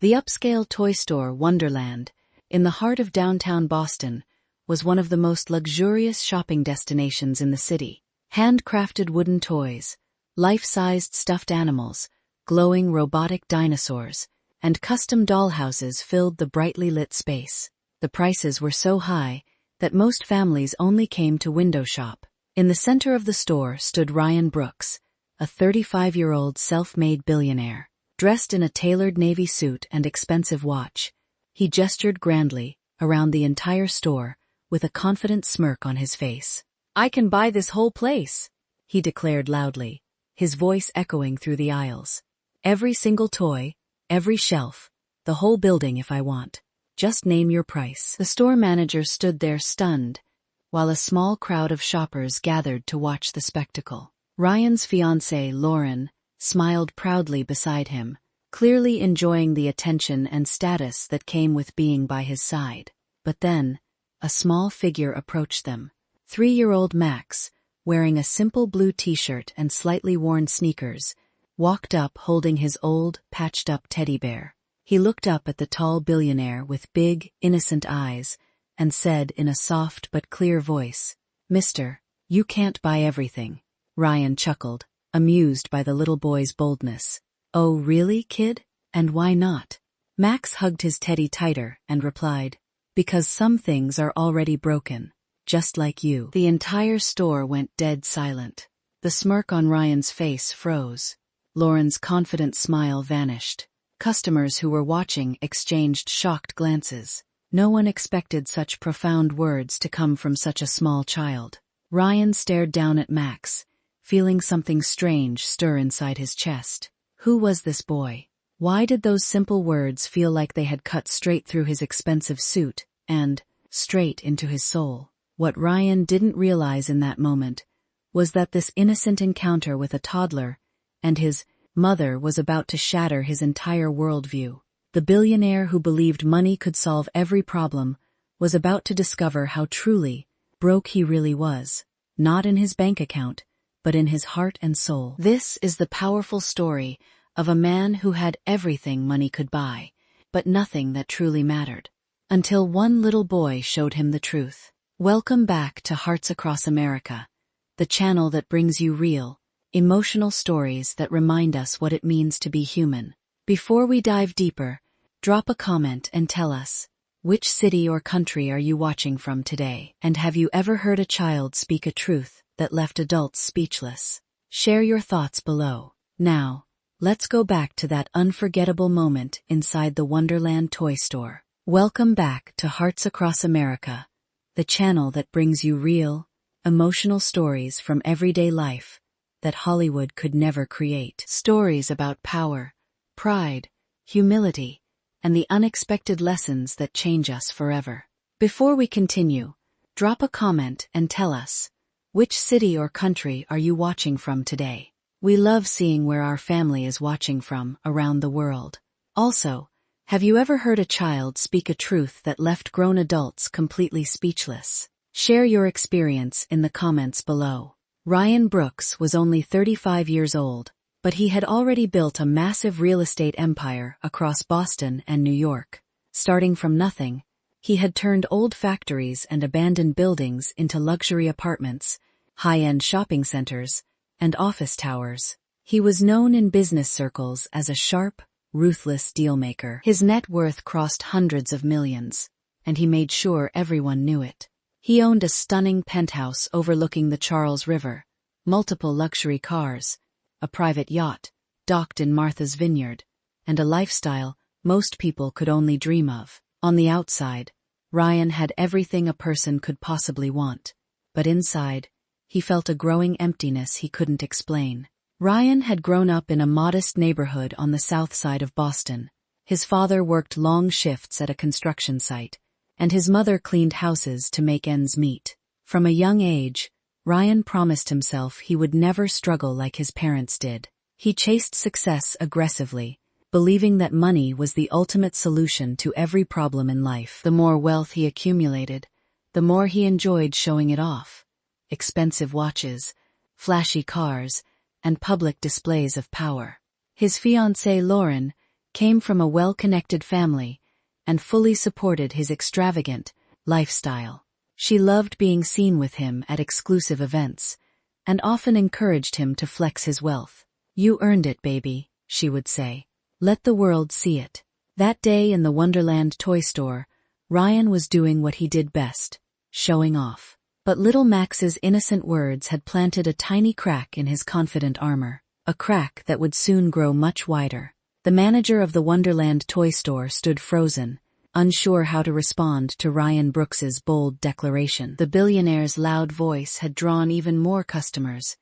The upscale toy store Wonderland, in the heart of downtown Boston, was one of the most luxurious shopping destinations in the city. Handcrafted wooden toys, life-sized stuffed animals, glowing robotic dinosaurs, and custom dollhouses filled the brightly lit space. The prices were so high that most families only came to window shop. In the center of the store stood Ryan Brooks, a 35-year-old self-made billionaire. Dressed in a tailored navy suit and expensive watch, he gestured grandly around the entire store with a confident smirk on his face. "I can buy this whole place," he declared loudly, his voice echoing through the aisles. "Every single toy, every shelf, the whole building if I want. Just name your price." The store manager stood there stunned, while a small crowd of shoppers gathered to watch the spectacle. Ryan's fiancée, Lauren, smiled proudly beside him, clearly enjoying the attention and status that came with being by his side. But then, a small figure approached them. 3-year-old Max, wearing a simple blue t-shirt and slightly worn sneakers, walked up holding his old, patched-up teddy bear. He looked up at the tall billionaire with big, innocent eyes and said in a soft but clear voice, "Mister, you can't buy everything." Ryan chuckled, amused by the little boy's boldness. "Oh, really, kid? And why not?" Max hugged his teddy tighter and replied, "Because some things are already broken, just like you." The entire store went dead silent. The smirk on Ryan's face froze. Lauren's confident smile vanished. Customers who were watching exchanged shocked glances. No one expected such profound words to come from such a small child. Ryan stared down at Max, feeling something strange stir inside his chest. Who was this boy? Why did those simple words feel like they had cut straight through his expensive suit and straight into his soul? What Ryan didn't realize in that moment was that this innocent encounter with a toddler and his mother was about to shatter his entire worldview. The billionaire who believed money could solve every problem was about to discover how truly broke he really was, not in his bank account, but in his heart and soul. This is the powerful story of a man who had everything money could buy, but nothing that truly mattered, until one little boy showed him the truth. Welcome back to Hearts Across America, the channel that brings you real, emotional stories that remind us what it means to be human. Before we dive deeper, drop a comment and tell us, which city or country are you watching from today? And have you ever heard a child speak a truth that left adults speechless? Share your thoughts below. Now, let's go back to that unforgettable moment inside the Wonderland toy store. Welcome back to Hearts Across America, the channel that brings you real, emotional stories from everyday life that Hollywood could never create. Stories about power, pride, humility, and the unexpected lessons that change us forever. Before we continue, drop a comment and tell us, which city or country are you watching from today? We love seeing where our family is watching from around the world. Also, have you ever heard a child speak a truth that left grown adults completely speechless? Share your experience in the comments below. Ryan Brooks was only 35 years old, but he had already built a massive real estate empire across Boston and New York. Starting from nothing, he had turned old factories and abandoned buildings into luxury apartments, high-end shopping centers, and office towers. He was known in business circles as a sharp, ruthless dealmaker. His net worth crossed hundreds of millions, and he made sure everyone knew it. He owned a stunning penthouse overlooking the Charles River, multiple luxury cars, a private yacht, docked in Martha's Vineyard, and a lifestyle most people could only dream of. On the outside, Ryan had everything a person could possibly want, but inside, he felt a growing emptiness he couldn't explain. Ryan had grown up in a modest neighborhood on the south side of Boston. His father worked long shifts at a construction site, and his mother cleaned houses to make ends meet. From a young age, Ryan promised himself he would never struggle like his parents did. He chased success aggressively, believing that money was the ultimate solution to every problem in life. The more wealth he accumulated, the more he enjoyed showing it off. Expensive watches, flashy cars, and public displays of power. His fiancée Lauren came from a well-connected family, and fully supported his extravagant lifestyle. She loved being seen with him at exclusive events, and often encouraged him to flex his wealth. "You earned it, baby," she would say. "Let the world see it." That day in the Wonderland toy store, Ryan was doing what he did best, showing off. But little Max's innocent words had planted a tiny crack in his confident armor, a crack that would soon grow much wider. The manager of the Wonderland toy store stood frozen, unsure how to respond to Ryan Brooks's bold declaration. The billionaire's loud voice had drawn even more customers,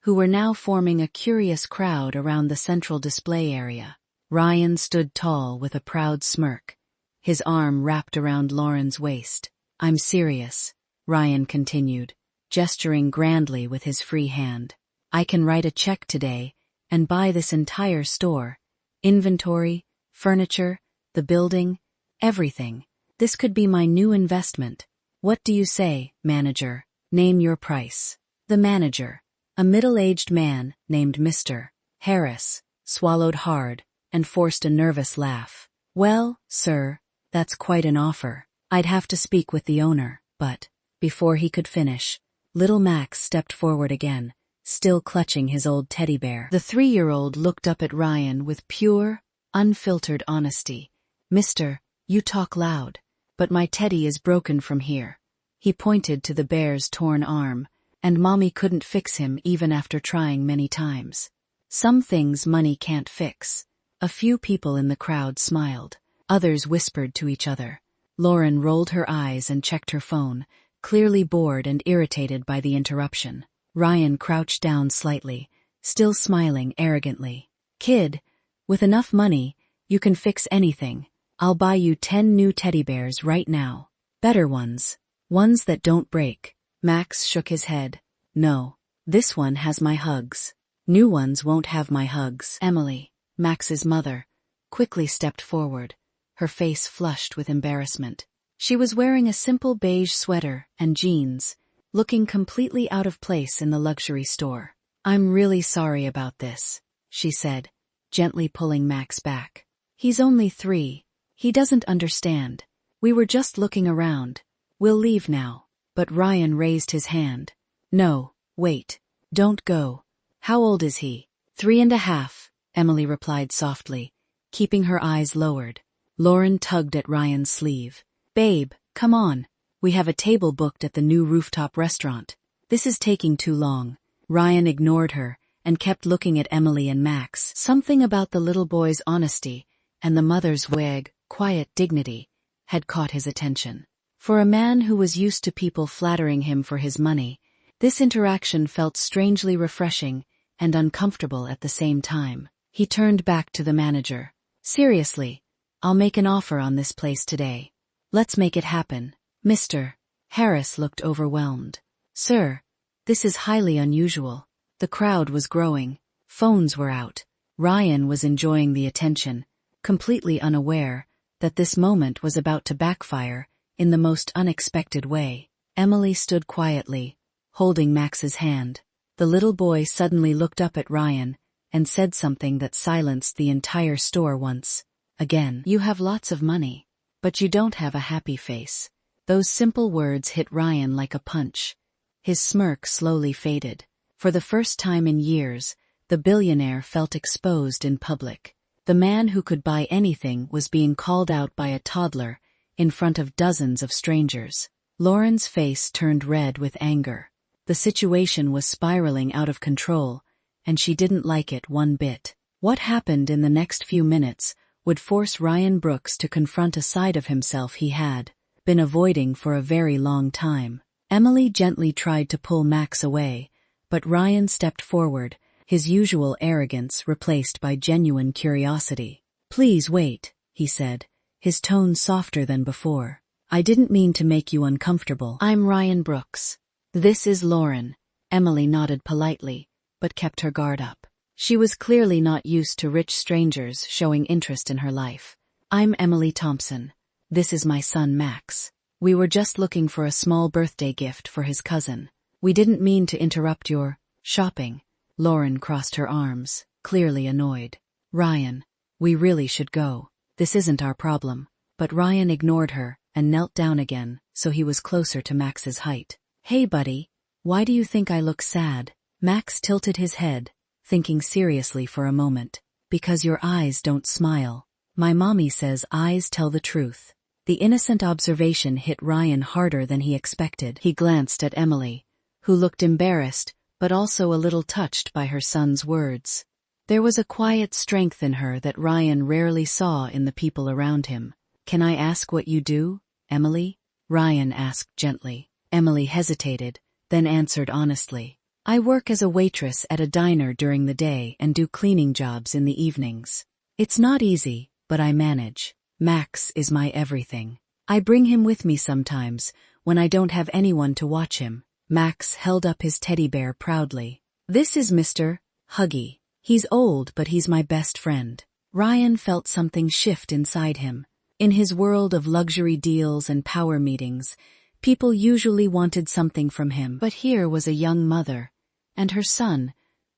who were now forming a curious crowd around the central display area. Ryan stood tall with a proud smirk, his arm wrapped around Lauren's waist. "I'm serious," Ryan continued, gesturing grandly with his free hand. "I can write a check today and buy this entire store. Inventory, furniture, the building, everything. This could be my new investment. What do you say, manager? Name your price." The manager, a middle-aged man named Mr. Harris, swallowed hard and forced a nervous laugh. "Well, sir, that's quite an offer. I'd have to speak with the owner." But before he could finish, little Max stepped forward again, still clutching his old teddy bear. The 3-year-old looked up at Ryan with pure, unfiltered honesty. "Mister, you talk loud, but my teddy is broken from here." He pointed to the bear's torn arm, and Mommy couldn't fix him even after trying many times. Some things money can't fix. A few people in the crowd smiled. Others whispered to each other. Lauren rolled her eyes and checked her phone, clearly bored and irritated by the interruption. Ryan crouched down slightly, still smiling arrogantly. "Kid, with enough money, you can fix anything. I'll buy you 10 new teddy bears right now. Better ones. Ones that don't break." Max shook his head. "No, this one has my hugs. New ones won't have my hugs." Emily, Max's mother, quickly stepped forward, her face flushed with embarrassment. She was wearing a simple beige sweater and jeans, looking completely out of place in the luxury store. "I'm really sorry about this," she said, gently pulling Max back. "He's only 3. He doesn't understand. We were just looking around. We'll leave now." But Ryan raised his hand. "No, wait. Don't go. How old is he?" 3.5, Emily replied softly, keeping her eyes lowered. Lauren tugged at Ryan's sleeve. "Babe, come on. We have a table booked at the new rooftop restaurant. This is taking too long." Ryan ignored her and kept looking at Emily and Max. Something about the little boy's honesty and the mother's vague, quiet dignity had caught his attention. For a man who was used to people flattering him for his money, this interaction felt strangely refreshing and uncomfortable at the same time. He turned back to the manager. "Seriously, I'll make an offer on this place today. Let's make it happen." Mr. Harris looked overwhelmed. "Sir, this is highly unusual." The crowd was growing. Phones were out. Ryan was enjoying the attention, completely unaware that this moment was about to backfire in the most unexpected way. Emily stood quietly, holding Max's hand. The little boy suddenly looked up at Ryan and said something that silenced the entire store once again. "You have lots of money, but you don't have a happy face." Those simple words hit Ryan like a punch. His smirk slowly faded. For the first time in years, the billionaire felt exposed in public. The man who could buy anything was being called out by a toddler in front of dozens of strangers. Lauren's face turned red with anger. The situation was spiraling out of control, and she didn't like it one bit. What happened in the next few minutes would force Ryan Brooks to confront a side of himself he had been avoiding for a very long time. Emily gently tried to pull Max away, but Ryan stepped forward, his usual arrogance replaced by genuine curiosity. "Please wait," he said, his tone softer than before. "I didn't mean to make you uncomfortable. I'm Ryan Brooks. This is Lauren." Emily nodded politely, but kept her guard up. She was clearly not used to rich strangers showing interest in her life. "I'm Emily Thompson. This is my son Max. We were just looking for a small birthday gift for his cousin. We didn't mean to interrupt your shopping." Lauren crossed her arms, clearly annoyed. "Ryan, We really should go. This isn't our problem. But Ryan ignored her and knelt down again, so he was closer to Max's height. Hey buddy, why do you think I look sad? Max tilted his head, thinking seriously for a moment. Because your eyes don't smile. My mommy says eyes tell the truth. The innocent observation hit Ryan harder than he expected. He glanced at Emily, who looked embarrassed, but also a little touched by her son's words. There was a quiet strength in her that Ryan rarely saw in the people around him. Can I ask what you do, Emily? Ryan asked gently. Emily hesitated, then answered honestly. I work as a waitress at a diner during the day and do cleaning jobs in the evenings. It's not easy, but I manage. Max is my everything. I bring him with me sometimes, when I don't have anyone to watch him. Max held up his teddy bear proudly. This is Mr. Huggy. He's old, but he's my best friend. Ryan felt something shift inside him. In his world of luxury deals and power meetings, people usually wanted something from him. But here was a young mother, and her son,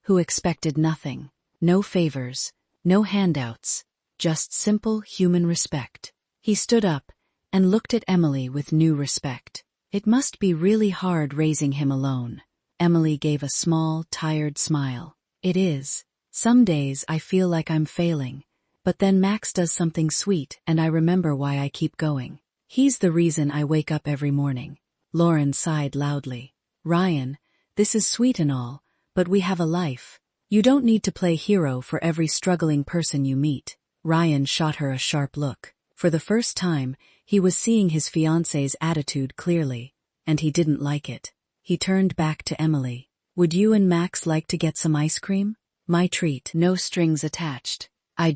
who expected nothing. No favors, no handouts, just simple human respect. He stood up and looked at Emily with new respect. It must be really hard raising him alone. Emily gave a small, tired smile. It is. Some days I feel like I'm failing, but then Max does something sweet and I remember why I keep going. He's the reason I wake up every morning. Lauren sighed loudly. Ryan, this is sweet and all, but we have a life. You don't need to play hero for every struggling person you meet. Ryan shot her a sharp look. For the first time, he was seeing his fiancée's attitude clearly, and he didn't like it. He turned back to Emily. Would you and Max like to get some ice cream? My treat, no strings attached. I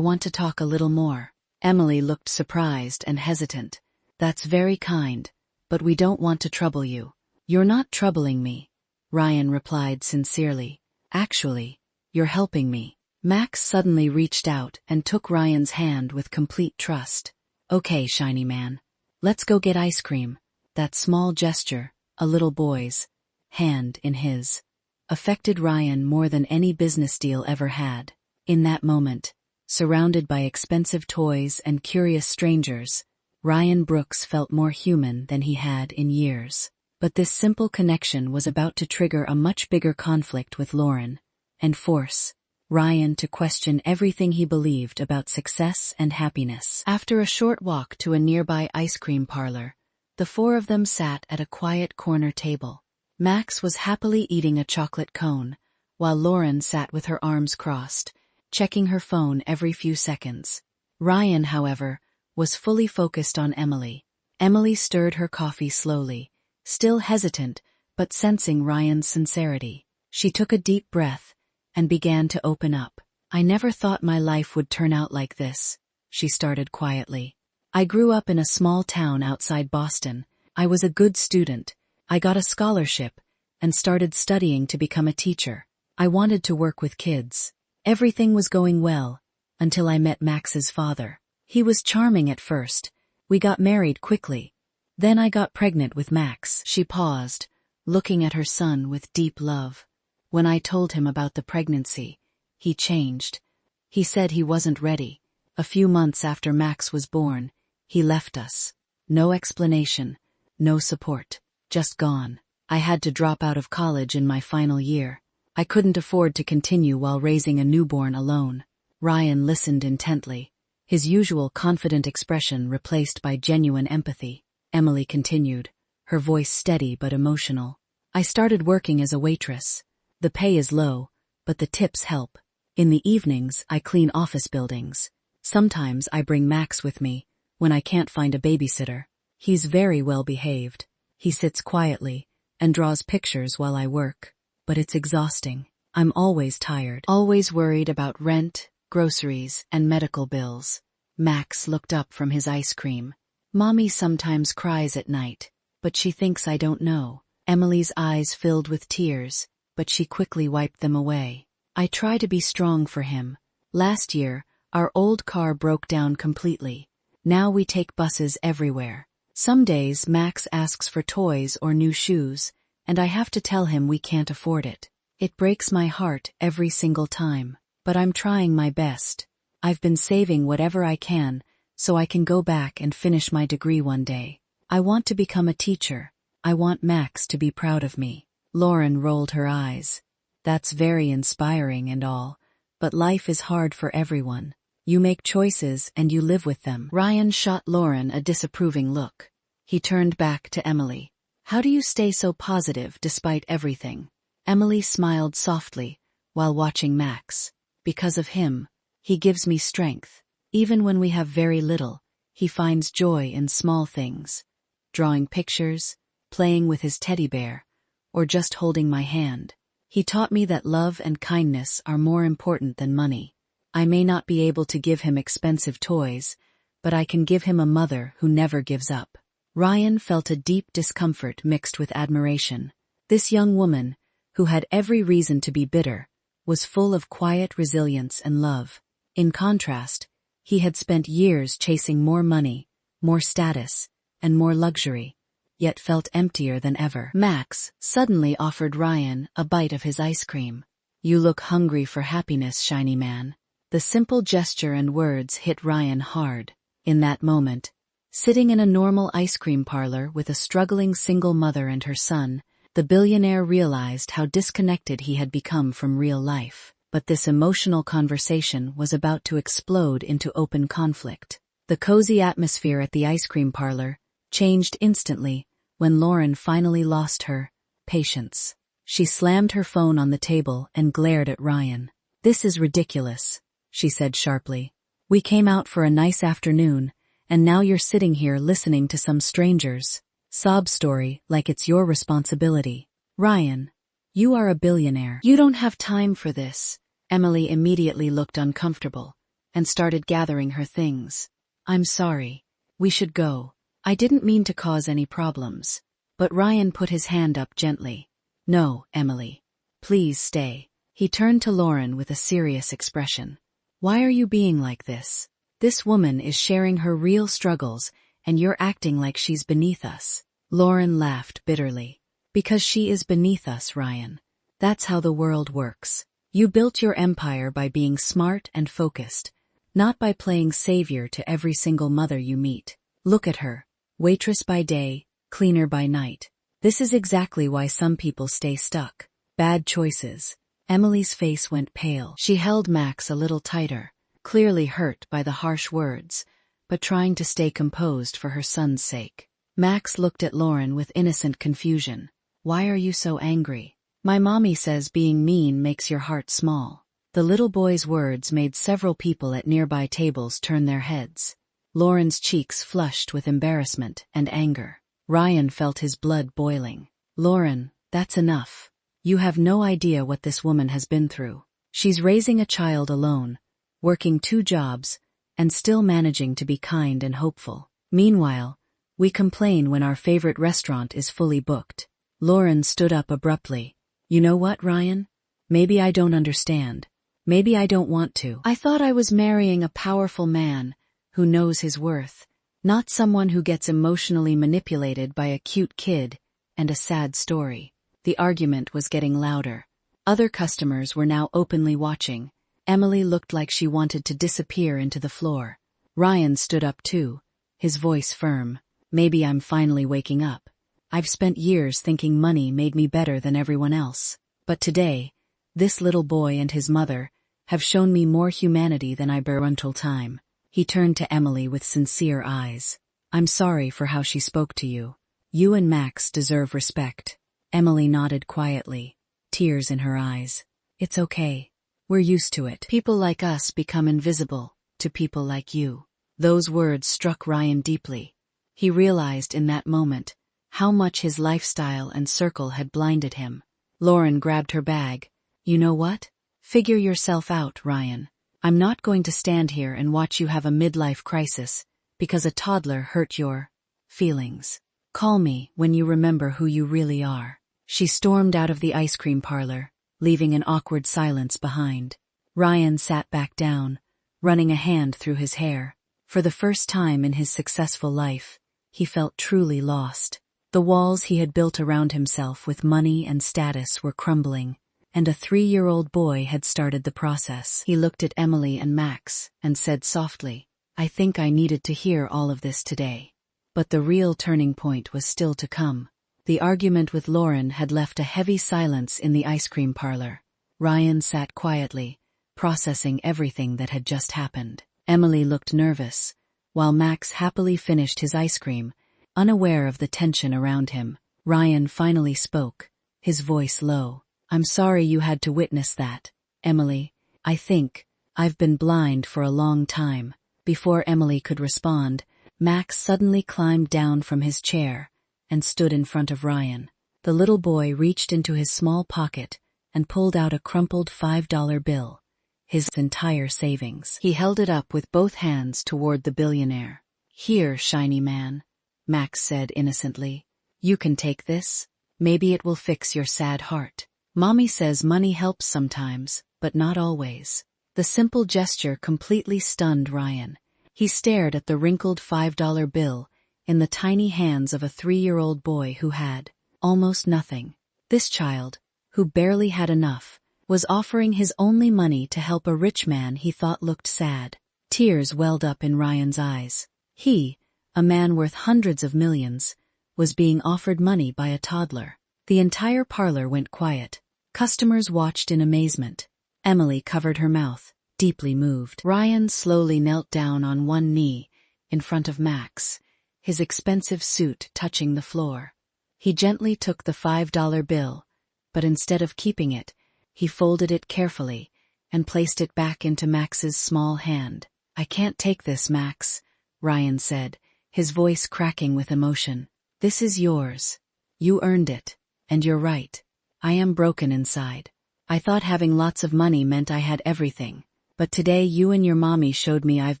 want to talk a little more. Emily looked surprised and hesitant. That's very kind, but we don't want to trouble you. You're not troubling me, Ryan replied sincerely. Actually, you're helping me. Max suddenly reached out and took Ryan's hand with complete trust. Okay, shiny man. Let's go get ice cream. That small gesture, a little boy's hand in his, affected Ryan more than any business deal ever had. In that moment, surrounded by expensive toys and curious strangers, Ryan Brooks felt more human than he had in years. But this simple connection was about to trigger a much bigger conflict with Lauren, and force Ryan to question everything he believed about success and happiness. After a short walk to a nearby ice cream parlor, the four of them sat at a quiet corner table. Max was happily eating a chocolate cone, while Lauren sat with her arms crossed, checking her phone every few seconds. Ryan, however, was fully focused on Emily. Emily stirred her coffee slowly, still hesitant, but sensing Ryan's sincerity. She took a deep breath and began to open up. I never thought my life would turn out like this, she started quietly. I grew up in a small town outside Boston. I was a good student. I got a scholarship and started studying to become a teacher. I wanted to work with kids. Everything was going well until I met Max's father. He was charming at first. We got married quickly. Then I got pregnant with Max. She paused, looking at her son with deep love. When I told him about the pregnancy, he changed. He said he wasn't ready. A few months after Max was born, he left us. No explanation, no support, just gone. I had to drop out of college in my final year. I couldn't afford to continue while raising a newborn alone. Ryan listened intently, his usual confident expression replaced by genuine empathy. Emily continued, her voice steady but emotional. I started working as a waitress. The pay is low, but the tips help. In the evenings, I clean office buildings. Sometimes I bring Max with me, when I can't find a babysitter. He's very well behaved. He sits quietly and draws pictures while I work. But it's exhausting. I'm always tired, always worried about rent, groceries, and medical bills. Max looked up from his ice cream. Mommy sometimes cries at night, but she thinks I don't know. Emily's eyes filled with tears, but she quickly wiped them away. I try to be strong for him. Last year, our old car broke down completely. Now we take buses everywhere. Some days Max asks for toys or new shoes, and I have to tell him we can't afford it. It breaks my heart every single time, but I'm trying my best. I've been saving whatever I can so I can go back and finish my degree one day. I want to become a teacher. I want Max to be proud of me. Lauren rolled her eyes. That's very inspiring and all, but life is hard for everyone. You make choices and you live with them. Ryan shot Lauren a disapproving look. He turned back to Emily. How do you stay so positive despite everything? Emily smiled softly while watching Max. Because of him, he gives me strength. Even when we have very little, he finds joy in small things. Drawing pictures, playing with his teddy bear, or just holding my hand. He taught me that love and kindness are more important than money. I may not be able to give him expensive toys, but I can give him a mother who never gives up. Ryan felt a deep discomfort mixed with admiration. This young woman, who had every reason to be bitter, was full of quiet resilience and love. In contrast, he had spent years chasing more money, more status, and more luxury, yet felt emptier than ever. Max suddenly offered Ryan a bite of his ice cream. You look hungry for happiness, shiny man. The simple gesture and words hit Ryan hard. In that moment, sitting in a normal ice cream parlor with a struggling single mother and her son, the billionaire realized how disconnected he had become from real life. But this emotional conversation was about to explode into open conflict. The cozy atmosphere at the ice cream parlor changed instantly when Lauren finally lost her patience. She slammed her phone on the table and glared at Ryan. This is ridiculous, she said sharply. We came out for a nice afternoon, and now you're sitting here listening to some stranger's sob story like it's your responsibility. Ryan, you are a billionaire. You don't have time for this. Emily immediately looked uncomfortable and started gathering her things. I'm sorry. We should go. I didn't mean to cause any problems. But Ryan put his hand up gently. No, Emily. Please stay. He turned to Lauren with a serious expression. Why are you being like this? This woman is sharing her real struggles, and you're acting like she's beneath us. Lauren laughed bitterly. Because she is beneath us, Ryan. That's how the world works. You built your empire by being smart and focused, not by playing savior to every single mother you meet. Look at her. Waitress by day, cleaner by night. This is exactly why some people stay stuck. Bad choices. Emily's face went pale. She held Max a little tighter, clearly hurt by the harsh words, but trying to stay composed for her son's sake. Max looked at Lauren with innocent confusion. Why are you so angry? My mommy says being mean makes your heart small. The little boy's words made several people at nearby tables turn their heads. Lauren's cheeks flushed with embarrassment and anger. Ryan felt his blood boiling. Lauren, that's enough. You have no idea what this woman has been through. She's raising a child alone, working 2 jobs, and still managing to be kind and hopeful. Meanwhile, we complain when our favorite restaurant is fully booked. Lauren stood up abruptly. You know what, Ryan? Maybe I don't understand. Maybe I don't want to. I thought I was marrying a powerful man who knows his worth, not someone who gets emotionally manipulated by a cute kid and a sad story. The argument was getting louder. Other customers were now openly watching. Emily looked like she wanted to disappear into the floor. Ryan stood up too, his voice firm. Maybe I'm finally waking up. I've spent years thinking money made me better than everyone else. But today, this little boy and his mother have shown me more humanity than I bear until time. He turned to Emily with sincere eyes. I'm sorry for how she spoke to you. You and Max deserve respect. Emily nodded quietly, tears in her eyes. It's okay. We're used to it. People like us become invisible to people like you. Those words struck Ryan deeply. He realized in that moment how much his lifestyle and circle had blinded him. Lauren grabbed her bag. You know what? Figure yourself out, Ryan. I'm not going to stand here and watch you have a midlife crisis because a toddler hurt your feelings. Call me when you remember who you really are. She stormed out of the ice cream parlor, leaving an awkward silence behind. Ryan sat back down, running a hand through his hair. For the first time in his successful life, he felt truly lost. The walls he had built around himself with money and status were crumbling, and a 3-year-old boy had started the process. He looked at Emily and Max and said softly, "I think I needed to hear all of this today." But the real turning point was still to come. The argument with Lauren had left a heavy silence in the ice cream parlor. Ryan sat quietly, processing everything that had just happened. Emily looked nervous, while Max happily finished his ice cream, unaware of the tension around him. Ryan finally spoke, his voice low. "I'm sorry you had to witness that, Emily. I think I've been blind for a long time." Before Emily could respond, Max suddenly climbed down from his chair and stood in front of Ryan. The little boy reached into his small pocket and pulled out a crumpled $5 bill, his entire savings. He held it up with both hands toward the billionaire. "Here, shiny man," Max said innocently. "You can take this. Maybe it will fix your sad heart. Mommy says money helps sometimes, but not always." The simple gesture completely stunned Ryan. He stared at the wrinkled $5 bill in the tiny hands of a 3-year-old boy who had almost nothing. This child, who barely had enough, was offering his only money to help a rich man he thought looked sad. Tears welled up in Ryan's eyes. He, a man worth hundreds of millions, was being offered money by a toddler. The entire parlor went quiet. Customers watched in amazement. Emily covered her mouth, deeply moved. Ryan slowly knelt down on one knee in front of Max, his expensive suit touching the floor. He gently took the $5 bill, but instead of keeping it, he folded it carefully and placed it back into Max's small hand. "I can't take this, Max," Ryan said, his voice cracking with emotion. "This is yours. You earned it, and you're right. I am broken inside. I thought having lots of money meant I had everything, but today you and your mommy showed me I've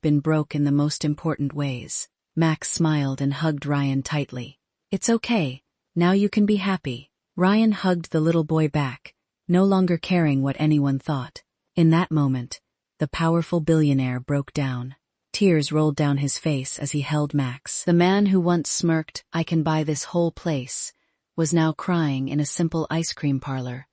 been broke in the most important ways." Max smiled and hugged Ryan tightly. "It's okay. Now you can be happy." Ryan hugged the little boy back, no longer caring what anyone thought. In that moment, the powerful billionaire broke down. Tears rolled down his face as he held Max. The man who once smirked, "I can buy this whole place," was now crying in a simple ice cream parlor,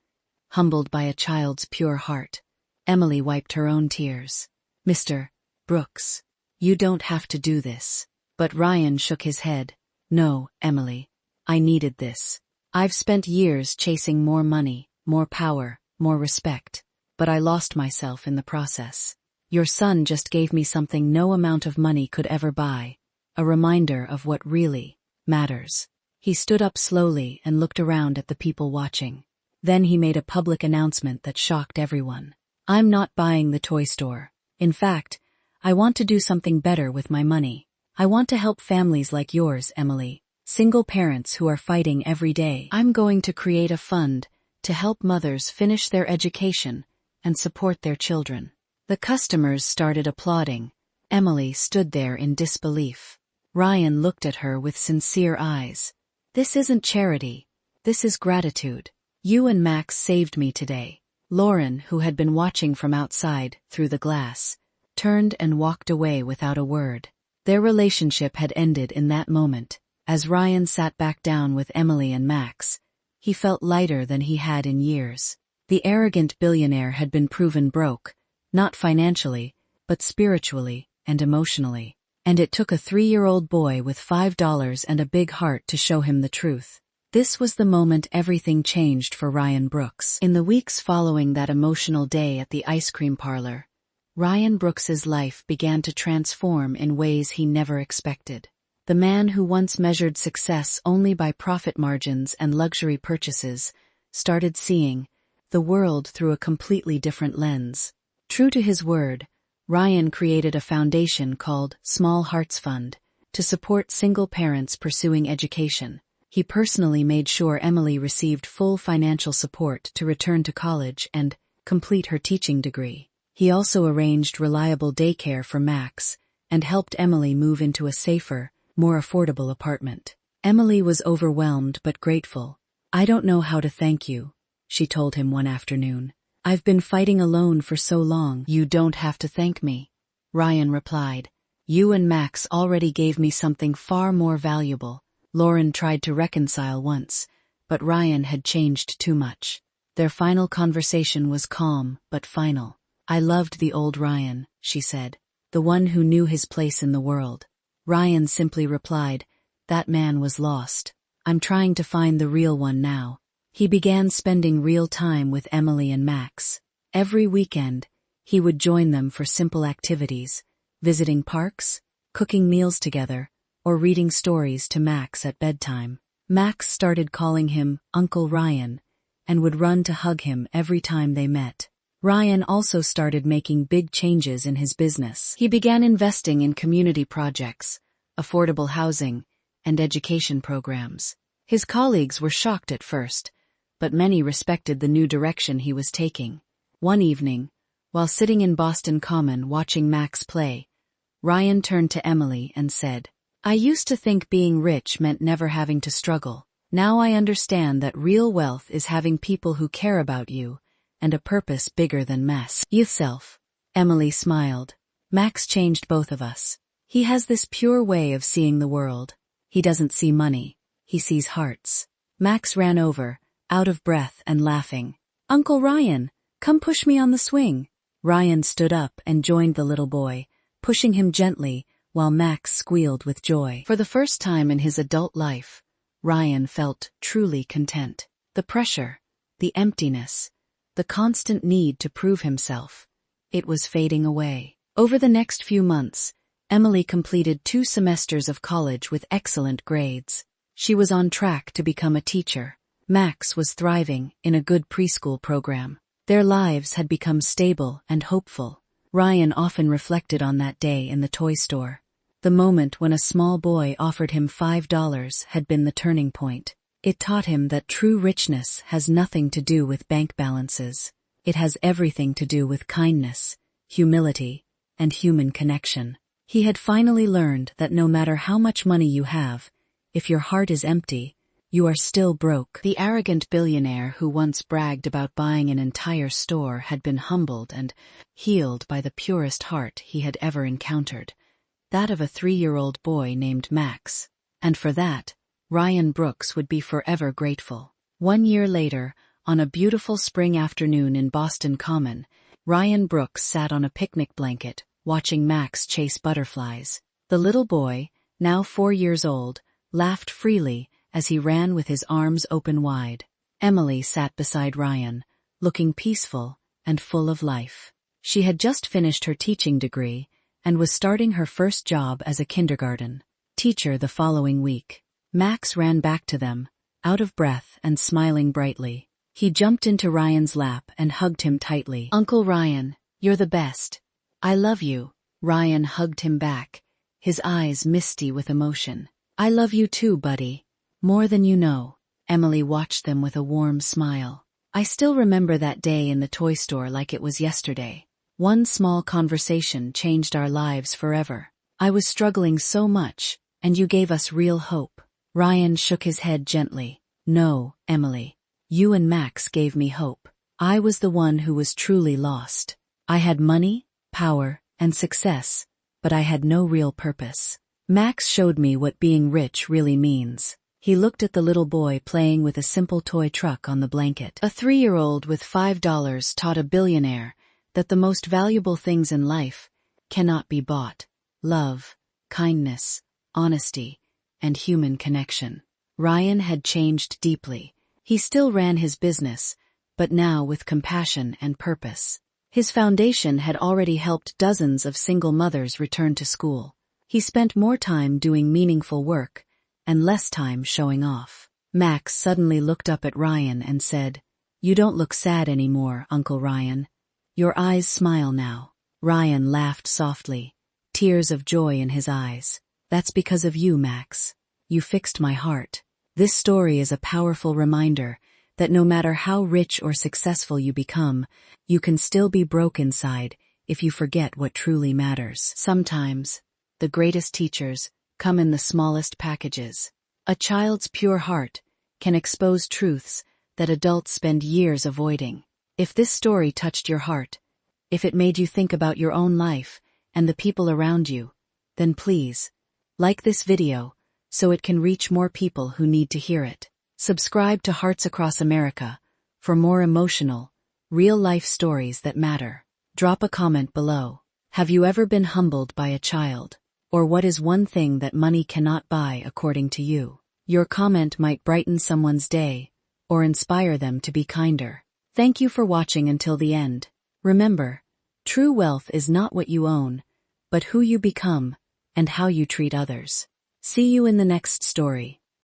humbled by a child's pure heart. Emily wiped her own tears. "Mr. Brooks, you don't have to do this." But Ryan shook his head. "No, Emily. I needed this. I've spent years chasing more money, more power, more respect, but I lost myself in the process. Your son just gave me something no amount of money could ever buy, a reminder of what really matters." He stood up slowly and looked around at the people watching. Then he made a public announcement that shocked everyone. "I'm not buying the toy store. In fact, I want to do something better with my money. I want to help families like yours, Emily, single parents who are fighting every day. I'm going to create a fund to help mothers finish their education and support their children." The customers started applauding. Emily stood there in disbelief. Ryan looked at her with sincere eyes. "This isn't charity. This is gratitude. You and Max saved me today." Lauren, who had been watching from outside, through the glass, turned and walked away without a word. Their relationship had ended in that moment. As Ryan sat back down with Emily and Max, he felt lighter than he had in years. The arrogant billionaire had been proven broke, not financially, but spiritually and emotionally. And it took a 3-year-old boy with $5 and a big heart to show him the truth. This was the moment everything changed for Ryan Brooks. In the weeks following that emotional day at the ice cream parlor, Ryan Brooks's life began to transform in ways he never expected. The man who once measured success only by profit margins and luxury purchases started seeing the world through a completely different lens. True to his word, Ryan created a foundation called Small Hearts Fund to support single parents pursuing education. He personally made sure Emily received full financial support to return to college and complete her teaching degree. He also arranged reliable daycare for Max and helped Emily move into a safer, more affordable apartment. Emily was overwhelmed but grateful. "I don't know how to thank you," she told him one afternoon. "I've been fighting alone for so long." "You don't have to thank me," Ryan replied. "You and Max already gave me something far more valuable." Lauren tried to reconcile once, but Ryan had changed too much. Their final conversation was calm, but final. "I loved the old Ryan," she said. "The one who knew his place in the world." Ryan simply replied, "That man was lost. I'm trying to find the real one now." He began spending real time with Emily and Max. Every weekend, he would join them for simple activities, visiting parks, cooking meals together, or reading stories to Max at bedtime. Max started calling him Uncle Ryan and would run to hug him every time they met. Ryan also started making big changes in his business. He began investing in community projects, affordable housing, and education programs. His colleagues were shocked at first, but many respected the new direction he was taking. One evening, while sitting in Boston Common watching Max play, Ryan turned to Emily and said, "I used to think being rich meant never having to struggle. Now I understand that real wealth is having people who care about you, and a purpose bigger than mess. Yourself." Emily smiled. "Max changed both of us. He has this pure way of seeing the world. He doesn't see money. He sees hearts." Max ran over, out of breath and laughing. "Uncle Ryan, come push me on the swing." Ryan stood up and joined the little boy, pushing him gently while Max squealed with joy. For the first time in his adult life, Ryan felt truly content. The pressure, the emptiness, the constant need to prove himself, it was fading away. Over the next few months, Emily completed 2 semesters of college with excellent grades. She was on track to become a teacher. Max was thriving in a good preschool program. Their lives had become stable and hopeful. Ryan often reflected on that day in the toy store. The moment when a small boy offered him $5 had been the turning point. It taught him that true richness has nothing to do with bank balances. It has everything to do with kindness, humility, and human connection. He had finally learned that no matter how much money you have, if your heart is empty, you are still broke. The arrogant billionaire who once bragged about buying an entire store had been humbled and healed by the purest heart he had ever encountered, that of a 3-year-old boy named Max. And for that, Ryan Brooks would be forever grateful. 1 year later, on a beautiful spring afternoon in Boston Common, Ryan Brooks sat on a picnic blanket, watching Max chase butterflies. The little boy, now 4 years old, laughed freely as he ran with his arms open wide. Emily sat beside Ryan, looking peaceful and full of life. She had just finished her teaching degree and was starting her first job as a kindergarten teacher the following week. Max ran back to them, out of breath and smiling brightly. He jumped into Ryan's lap and hugged him tightly. "Uncle Ryan, you're the best. I love you." Ryan hugged him back, his eyes misty with emotion. "I love you too, buddy. More than you know." Emily watched them with a warm smile. "I still remember that day in the toy store like it was yesterday. One small conversation changed our lives forever. I was struggling so much, and you gave us real hope." Ryan shook his head gently. "No, Emily. You and Max gave me hope. I was the one who was truly lost. I had money, power, and success, but I had no real purpose. Max showed me what being rich really means." He looked at the little boy playing with a simple toy truck on the blanket. A 3-year-old with $5 taught a billionaire that the most valuable things in life cannot be bought: love, kindness, honesty, and human connection. Ryan had changed deeply. He still ran his business, but now with compassion and purpose. His foundation had already helped dozens of single mothers return to school. He spent more time doing meaningful work and less time showing off. Max suddenly looked up at Ryan and said, "You don't look sad anymore, Uncle Ryan. Your eyes smile now." Ryan laughed softly, tears of joy in his eyes. "That's because of you, Max. You fixed my heart." This story is a powerful reminder that no matter how rich or successful you become, you can still be broke inside if you forget what truly matters. Sometimes, the greatest teachers come in the smallest packages. A child's pure heart can expose truths that adults spend years avoiding. If this story touched your heart, if it made you think about your own life and the people around you, then please, like this video so it can reach more people who need to hear it. Subscribe to Hearts Across America for more emotional, real-life stories that matter. Drop a comment below. Have you ever been humbled by a child? Or what is one thing that money cannot buy according to you? Your comment might brighten someone's day, or inspire them to be kinder. Thank you for watching until the end. Remember, true wealth is not what you own, but who you become and how you treat others. See you in the next story.